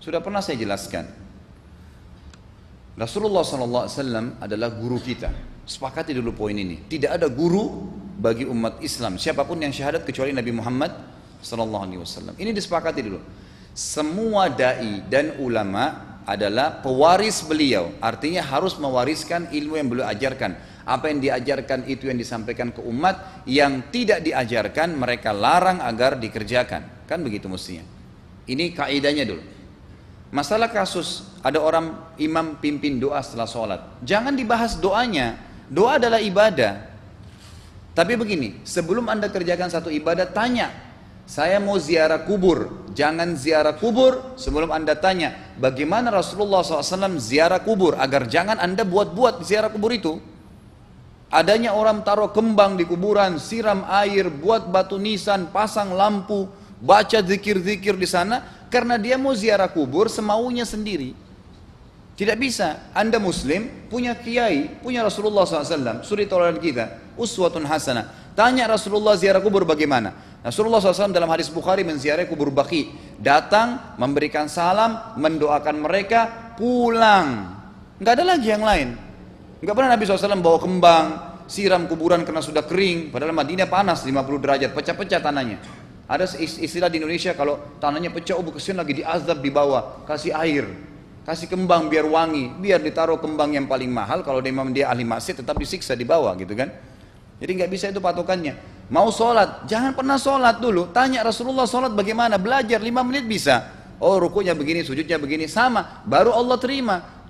Sudah pernah saya jelaskan. Rasulullah SAW adalah guru kita. Sepakati dulu poin ini. Tidak ada guru bagi umat Islam siapapun yang syahadat kecuali Nabi Muhammad SAW. Ini disepakati dulu. Semua dai dan ulama adalah pewaris beliau. Artinya harus mewariskan ilmu yang beliau ajarkan. Apa yang diajarkan itu yang disampaikan ke umat. Yang tidak diajarkan mereka larang agar dikerjakan. Kan begitu mestinya. Ini kaidahnya dulu. Masalah kasus ada orang imam pimpin doa setelah sholat, jangan dibahas doanya. Doa adalah ibadah. Tapi begini, sebelum anda kerjakan satu ibadah, tanya, saya mau ziarah kubur. Jangan ziarah kubur sebelum anda tanya bagaimana Rasulullah SAW ziarah kubur, agar jangan anda buat-buat ziarah kubur itu. Adanya orang taruh kembang di kuburan, siram air, buat batu nisan, pasang lampu, baca zikir-zikir di sana, karena dia mau ziarah kubur semaunya sendiri. Tidak bisa. Anda muslim, punya kiai, punya Rasulullah SAW, suri tauladan kita, uswatun hasanah. Tanya Rasulullah ziarah kubur bagaimana. Rasulullah SAW dalam hadis Bukhari menziarahi kubur Baqi. Datang, memberikan salam, mendoakan mereka, pulang. Nggak ada lagi yang lain. Nggak pernah Nabi SAW bawa kembang, siram kuburan karena sudah kering. Padahal Madinah panas 50 derajat, pecah-pecah tanahnya. Ada istilah di Indonesia kalau tanahnya pecah, kesian lagi diazab di bawah, kasih air, kasih kembang biar wangi, biar ditaruh kembang yang paling mahal. Kalau dia ahli maksiat tetap disiksa di bawah gitu kan. Jadi nggak bisa itu patokannya. Mau sholat, jangan pernah sholat dulu. Tanya Rasulullah sholat bagaimana, belajar 5 menit bisa. Oh rukunya begini, sujudnya begini, sama. Baru Allah terima.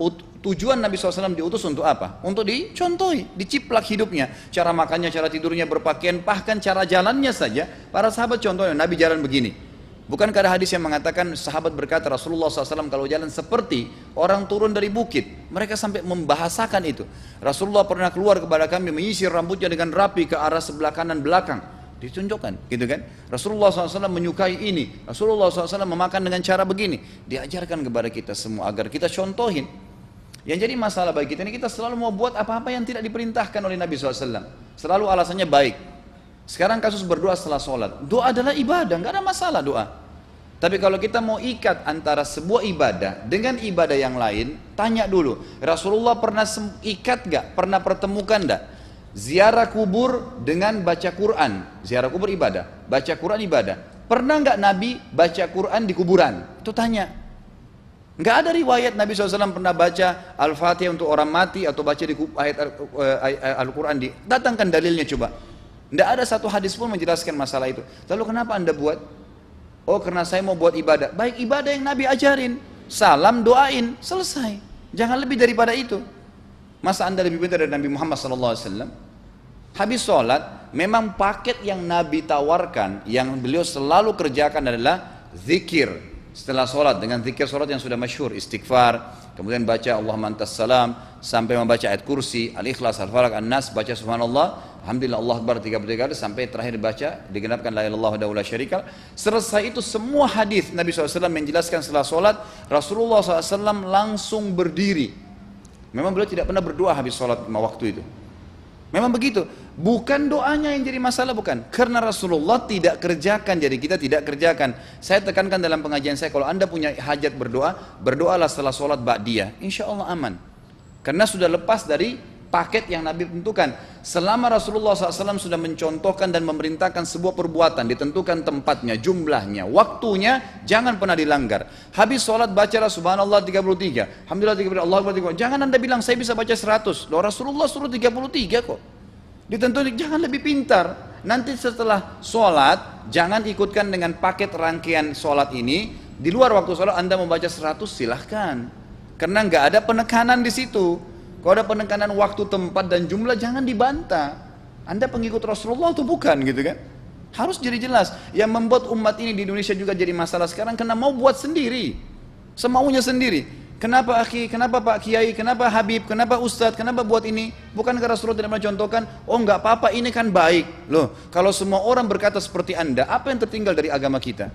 Tujuan Nabi SAW diutus untuk apa? Untuk dicontohi, diciplak hidupnya. Cara makannya, cara tidurnya, berpakaian, bahkan cara jalannya saja. Para sahabat contohnya, Nabi jalan begini. Bukankah ada hadis yang mengatakan sahabat berkata Rasulullah SAW kalau jalan seperti orang turun dari bukit. Mereka sampai membahasakan itu. Rasulullah pernah keluar kepada kami menyisir rambutnya dengan rapi ke arah sebelah kanan belakang. Ditunjukkan gitu kan. Rasulullah SAW menyukai ini. Rasulullah SAW memakan dengan cara begini. Diajarkan kepada kita semua agar kita contohin. Yang jadi masalah bagi kita ini, kita selalu mau buat apa-apa yang tidak diperintahkan oleh Nabi SAW. Selalu alasannya baik. Sekarang kasus berdoa setelah sholat. Doa adalah ibadah, nggak ada masalah doa. Tapi kalau kita mau ikat antara sebuah ibadah dengan ibadah yang lain, tanya dulu, Rasulullah pernah ikat nggak? Pernah pertemukan nggak? Ziarah kubur dengan baca Quran. Ziarah kubur ibadah, baca Quran ibadah. Pernah nggak Nabi baca Quran di kuburan? Itu tanya. Nggak ada riwayat Nabi SAW pernah baca Al-Fatihah untuk orang mati atau baca di ayat Al-Quran. Datangkan dalilnya coba. Nggak ada satu hadis pun menjelaskan masalah itu. Lalu kenapa anda buat? Oh karena saya mau buat ibadah. Baik, ibadah yang Nabi ajarin. Salam, doain, selesai. Jangan lebih daripada itu. Masa anda lebih pintar dari Nabi Muhammad SAW? Habis sholat, memang paket yang Nabi tawarkan, yang beliau selalu kerjakan adalah zikir. Setelah sholat dengan zikir sholat yang sudah masyhur, istighfar, kemudian baca Allahumma antas salam, sampai membaca ayat kursi, al-ikhlas, al-falaq, an-nas, baca subhanallah, alhamdulillah, Allah akbar 33 kali, sampai terakhir baca digenapkan la ilaha illallah wahdahu la syarika lah. Selesai itu semua hadis Nabi SAW menjelaskan setelah sholat, Rasulullah SAW langsung berdiri. Memang beliau tidak pernah berdoa habis sholat 5 waktu itu. Memang begitu. Bukan doanya yang jadi masalah, bukan. Karena Rasulullah tidak kerjakan, jadi kita tidak kerjakan. Saya tekankan dalam pengajian saya, kalau anda punya hajat berdoa, berdoalah setelah sholat ba'diyah. Insya Allah aman. Karena sudah lepas dari paket yang Nabi tentukan. Selama Rasulullah SAW sudah mencontohkan dan memerintahkan sebuah perbuatan, ditentukan tempatnya, jumlahnya, waktunya, jangan pernah dilanggar. Habis sholat bacalah subhanallah 33, alhamdulillah 33, Allah akbar 33. Jangan anda bilang saya bisa baca 100. Loh Rasulullah suruh 33 kok. Ditentukan, jangan lebih pintar. Nanti setelah sholat, jangan ikutkan dengan paket rangkaian sholat ini. Di luar waktu sholat anda membaca 100 silahkan. Karena nggak ada penekanan di situ. Kalau ada penekanan waktu, tempat, dan jumlah, jangan dibantah. Anda pengikut Rasulullah atau bukan gitu kan? Harus jadi jelas. Yang membuat umat ini di Indonesia juga jadi masalah sekarang karena mau buat sendiri. Semaunya sendiri. Kenapa akhi, kenapa Pak Kiai, kenapa Habib, kenapa Ustadz, kenapa buat ini? Bukankah Rasulullah tidak pernah contohkan? Oh nggak apa-apa, ini kan baik. Loh, kalau semua orang berkata seperti Anda, apa yang tertinggal dari agama kita?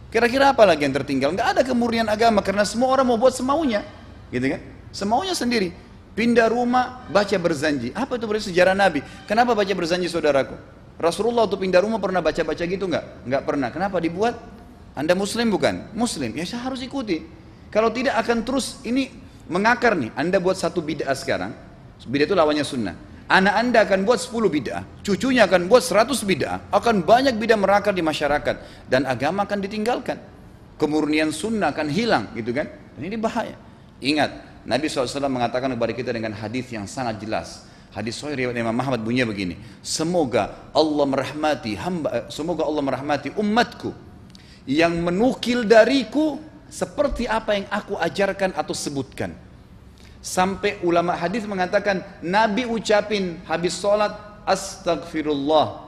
Kira-kira apa lagi yang tertinggal? Nggak ada kemurnian agama karena semua orang mau buat semaunya. Gitu kan? Semaunya sendiri. Pindah rumah, baca berzanji. Apa itu berarti sejarah Nabi? Kenapa baca berzanji saudaraku? Rasulullah waktu pindah rumah pernah baca-baca gitu enggak? Enggak pernah. Kenapa dibuat? Anda muslim bukan? Muslim, ya saya harus ikuti. Kalau tidak akan terus ini mengakar nih. Anda buat satu bid'ah sekarang, bid'ah itu lawannya sunnah. Anak Anda akan buat 10 bid'ah, cucunya akan buat 100 bid'ah, akan banyak bid'ah merakar di masyarakat, dan agama akan ditinggalkan. Kemurnian sunnah akan hilang, gitu kan? Dan ini bahaya. Ingat, Nabi SAW mengatakan kepada kita dengan hadis yang sangat jelas. Hadis sahih riwayat Imam Ahmad bunyinya begini, semoga Allah merahmati umatku yang menukil dariku seperti apa yang aku ajarkan atau sebutkan. Sampai ulama hadis mengatakan Nabi ucapin habis sholat astagfirullah,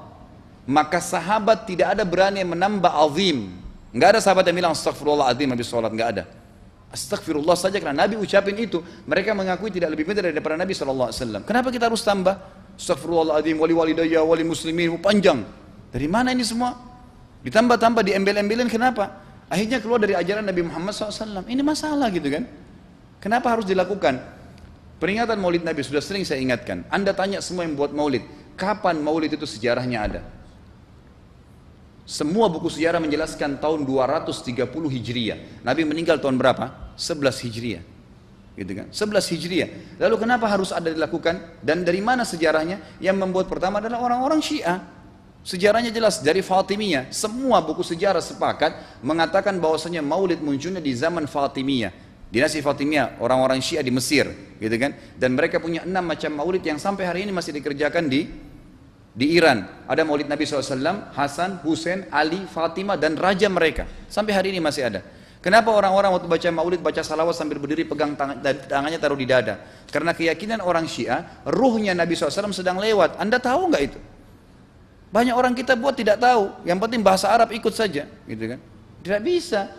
maka sahabat tidak ada berani menambah azim. Enggak ada sahabat yang bilang astagfirullah azim habis sholat, enggak ada. Astagfirullah saja karena Nabi ucapin itu. Mereka mengakui tidak lebih pintar daripada Nabi SAW. Kenapa kita harus tambah astagfirullahaladzim, wali walidayya, wali muslimin, panjang. Dari mana ini semua? Ditambah-tambah, diembel-embelin, kenapa? Akhirnya keluar dari ajaran Nabi Muhammad SAW. Ini masalah gitu kan. Kenapa harus dilakukan? Peringatan maulid Nabi sudah sering saya ingatkan. Anda tanya semua yang buat maulid, kapan maulid itu sejarahnya ada? Semua buku sejarah menjelaskan tahun 230 Hijriah. Nabi meninggal tahun berapa? 11 Hijriah. Gitu kan? 11 Hijriah. Lalu kenapa harus ada dilakukan? Dan dari mana sejarahnya? Yang membuat pertama adalah orang-orang Syiah. Sejarahnya jelas dari Fatimiyah. Semua buku sejarah sepakat mengatakan bahwasanya maulid munculnya di zaman Fatimiyah. Dinasti Fatimiyah, orang-orang Syiah di Mesir, gitu kan? Dan mereka punya 6 macam maulid yang sampai hari ini masih dikerjakan di Iran. Ada maulid Nabi SAW, Hasan, Husain, Ali, Fatimah, dan raja mereka. Sampai hari ini masih ada. Kenapa orang-orang waktu baca maulid, baca salawat sambil berdiri pegang tangannya taruh di dada? Karena keyakinan orang Syiah, ruhnya Nabi SAW sedang lewat. Anda tahu nggak itu? Banyak orang kita buat tidak tahu. Yang penting bahasa Arab ikut saja, gitu kan? Tidak bisa.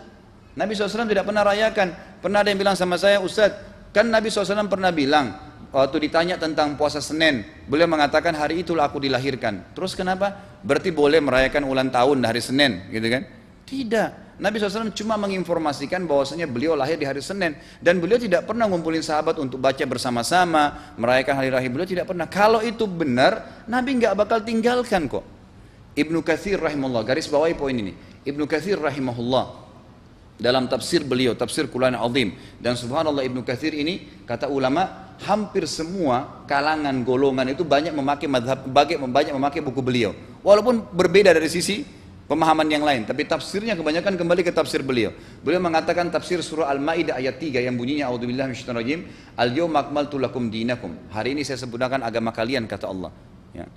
Nabi SAW tidak pernah rayakan. Pernah ada yang bilang sama saya, Ustaz, kan Nabi SAW pernah bilang, waktu ditanya tentang puasa Senin, beliau mengatakan hari itulah aku dilahirkan. Terus kenapa? Berarti boleh merayakan ulang tahun hari Senin, gitu kan? Tidak. Nabi SAW cuma menginformasikan bahwasanya beliau lahir di hari Senin, dan beliau tidak pernah ngumpulin sahabat untuk baca bersama-sama, merayakan hari raya. Beliau tidak pernah. Kalau itu benar, Nabi nggak bakal tinggalkan kok. Ibnu Katsir rahimahullah, garis bawahi poin ini. Ibnu Katsir rahimahullah dalam tafsir beliau, tafsir Quran Azim, dan subhanallah Ibnu Katsir ini kata ulama hampir semua kalangan golongan itu banyak memakai banyak memakai buku beliau, walaupun berbeda dari sisi pemahaman yang lain, tapi tafsirnya kebanyakan kembali ke tafsir beliau. Beliau mengatakan tafsir surah Al-Maidah ayat 3 yang bunyinya a'udzubillahi minasyaitonir rajim, al-yauma akmaltu lakum dinakum, hari ini saya sempurnakan agama kalian, kata Allah, ya.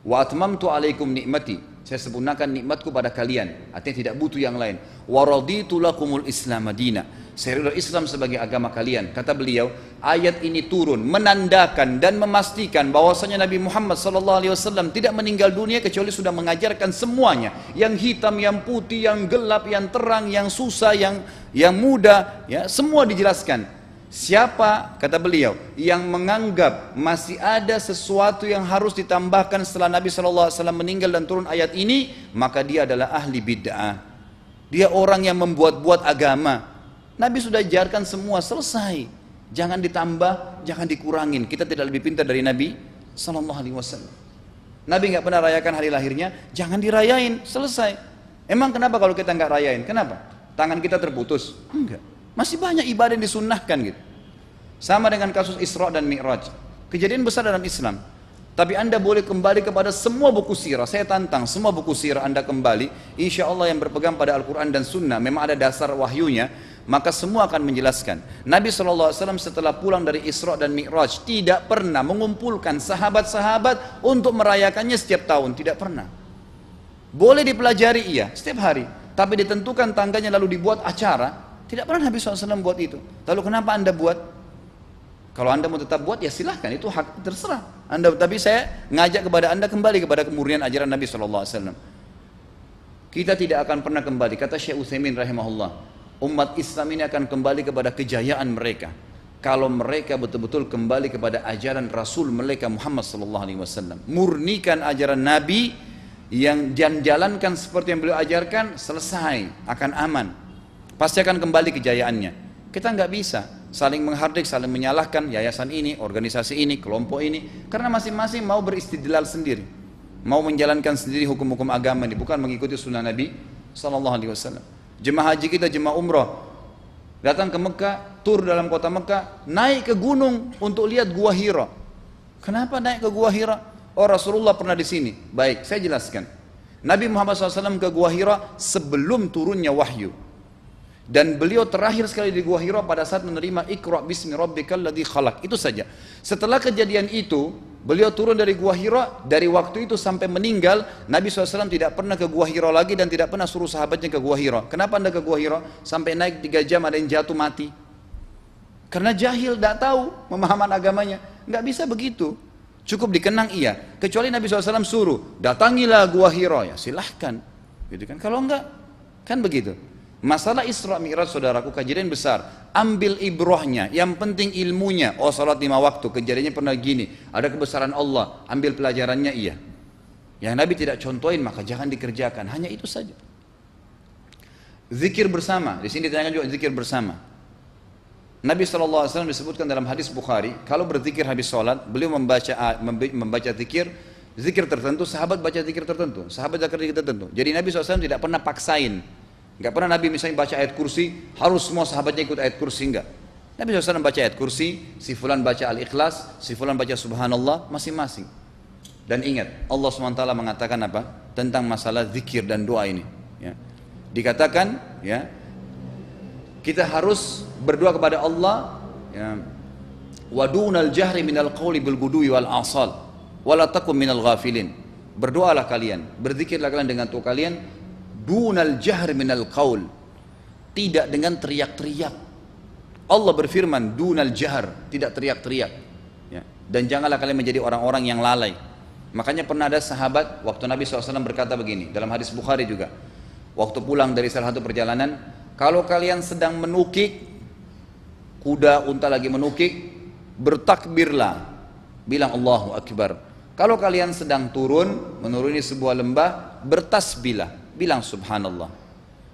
Wa atmamtu alaikum nikmati, saya sempurnakan nikmatku pada kalian, artinya tidak butuh yang lain. Wa raditu lakumul islam madina, saya ridho Islam sebagai agama kalian. Kata beliau, ayat ini turun menandakan dan memastikan bahwasanya Nabi Muhammad SAW tidak meninggal dunia kecuali sudah mengajarkan semuanya, yang hitam, yang putih, yang gelap, yang terang, yang susah, yang muda, ya, semua dijelaskan. Siapa, kata beliau, yang menganggap masih ada sesuatu yang harus ditambahkan setelah Nabi SAW meninggal dan turun ayat ini, maka dia adalah ahli bid'ah. Dia orang yang membuat-buat agama. Nabi sudah ajarkan semua, selesai. Jangan ditambah, jangan dikurangin. Kita tidak lebih pintar dari Nabi SAW. Nabi nggak pernah rayakan hari lahirnya, jangan dirayain, selesai. Emang kenapa kalau kita nggak rayain? Kenapa? Tangan kita terputus? Enggak. Masih banyak ibadah yang disunnahkan gitu. Sama dengan kasus Isra dan Mi'raj. Kejadian besar dalam Islam. Tapi Anda boleh kembali kepada semua buku sirah. Saya tantang semua buku sirah Anda kembali. Insya Allah yang berpegang pada Al-Quran dan Sunnah, memang ada dasar wahyunya, maka semua akan menjelaskan. Nabi SAW setelah pulang dari Isra dan Mi'raj tidak pernah mengumpulkan sahabat-sahabat untuk merayakannya setiap tahun. Tidak pernah. Boleh dipelajari, iya, setiap hari. Tapi ditentukan tanggalnya lalu dibuat acara. Tidak pernah Nabi SAW buat itu. Lalu kenapa Anda buat? Kalau Anda mau tetap buat, ya silahkan, itu hak terserah Anda. Tapi saya ngajak kepada Anda kembali kepada kemurnian ajaran Nabi SAW. Kita tidak akan pernah kembali, kata Syekh Utsaimin rahimahullah, umat Islam ini akan kembali kepada kejayaan mereka kalau mereka betul-betul kembali kepada ajaran Rasul mereka Muhammad SAW. Murnikan ajaran Nabi, yang jalankan seperti yang beliau ajarkan, selesai, akan aman. Pasti akan kembali kejayaannya. Kita nggak bisa saling menghardik, saling menyalahkan yayasan ini, organisasi ini, kelompok ini, karena masing-masing mau beristidlal sendiri, mau menjalankan sendiri hukum-hukum agama ini, bukan mengikuti sunnah Nabi SAW. Jemaah haji kita, jemaah umrah, datang ke Mekah, tur dalam kota Mekah, naik ke gunung untuk lihat Gua Hira. Kenapa naik ke Gua Hira? Oh, Rasulullah pernah di sini. Baik, saya jelaskan. Nabi Muhammad SAW ke Gua Hira sebelum turunnya wahyu. Dan beliau terakhir sekali di Gua Hira pada saat menerima Iqra bismi rabbikal ladzi khalaq. Itu saja. Setelah kejadian itu, beliau turun dari Gua Hira. Dari waktu itu sampai meninggal, Nabi SAW tidak pernah ke Gua Hira lagi dan tidak pernah suruh sahabatnya ke Gua Hira. Kenapa anda ke Gua Hira? Sampai naik 3 jam ada yang jatuh mati. Karena jahil, tidak tahu pemahaman agamanya. Nggak bisa begitu. Cukup dikenang iya. Kecuali Nabi SAW suruh, datangilah Gua Hira. Ya silahkan. Gitu kan? Kalau enggak, kan begitu. Masalah Isra Mi'raj saudaraku kejadian besar. Ambil ibrahnya, yang penting ilmunya. Oh, salat 5 waktu, kejadiannya pernah gini. Ada kebesaran Allah, ambil pelajarannya iya. Yang Nabi tidak contohin maka jangan dikerjakan. Hanya itu saja. Zikir bersama, di sini ditanyakan juga zikir bersama. Nabi SAW disebutkan dalam hadis Bukhari, kalau berzikir habis sholat, beliau membaca zikir tertentu, sahabat baca zikir tertentu, sahabat baca zikir tertentu. Jadi Nabi SAW tidak pernah paksain. Enggak pernah Nabi misalnya baca ayat kursi, harus semua sahabatnya ikut ayat kursi, enggak. Nabi SAW baca ayat kursi, si fulan baca al-ikhlas, si fulan baca subhanallah, masing-masing. Dan ingat, Allah SWT mengatakan apa? Tentang masalah zikir dan doa ini. Ya. Dikatakan, ya, kita harus berdoa kepada Allah, ya, wadunal jahri minal qawli bil gudui wal asal, wala takum minal ghafilin. Berdoalah kalian, berzikirlah kalian dengan doa kalian, dunal jahr minal qaul, tidak dengan teriak-teriak. Allah berfirman dunal jahr, tidak teriak-teriak, ya. Dan janganlah kalian menjadi orang-orang yang lalai. Makanya pernah ada sahabat waktu Nabi SAW berkata begini dalam hadis Bukhari juga, waktu pulang dari salah satu perjalanan, kalau kalian sedang menukik kuda, unta lagi menukik, bertakbirlah, bilang Allahu Akbar. Kalau kalian sedang turun menuruni sebuah lembah, bertasbihlah, bilang subhanallah.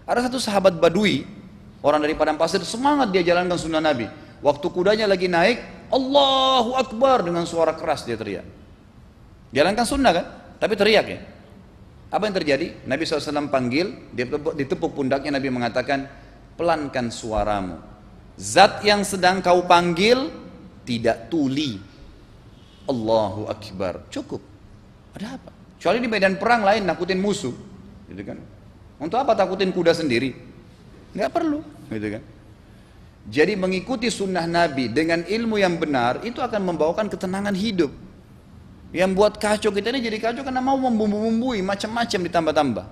Ada satu sahabat badui, orang dari padang pasir, semangat dia jalankan sunnah Nabi. Waktu kudanya lagi naik, Allahu Akbar, dengan suara keras dia teriak. Jalankan sunnah kan, tapi teriak ya. Apa yang terjadi? Nabi SAW panggil, dia ditepuk pundaknya, Nabi mengatakan, pelankan suaramu. Zat yang sedang kau panggil tidak tuli. Allahu Akbar, cukup. Ada apa? Kecuali di medan perang lain nakutin musuh. Gitu kan? Untuk apa takutin kuda sendiri? Nggak perlu, gitu kan? Jadi mengikuti sunnah Nabi dengan ilmu yang benar itu akan membawakan ketenangan hidup. Yang buat kacau kita ini jadi kacau karena mau membumbu-bumbui macam-macam ditambah-tambah.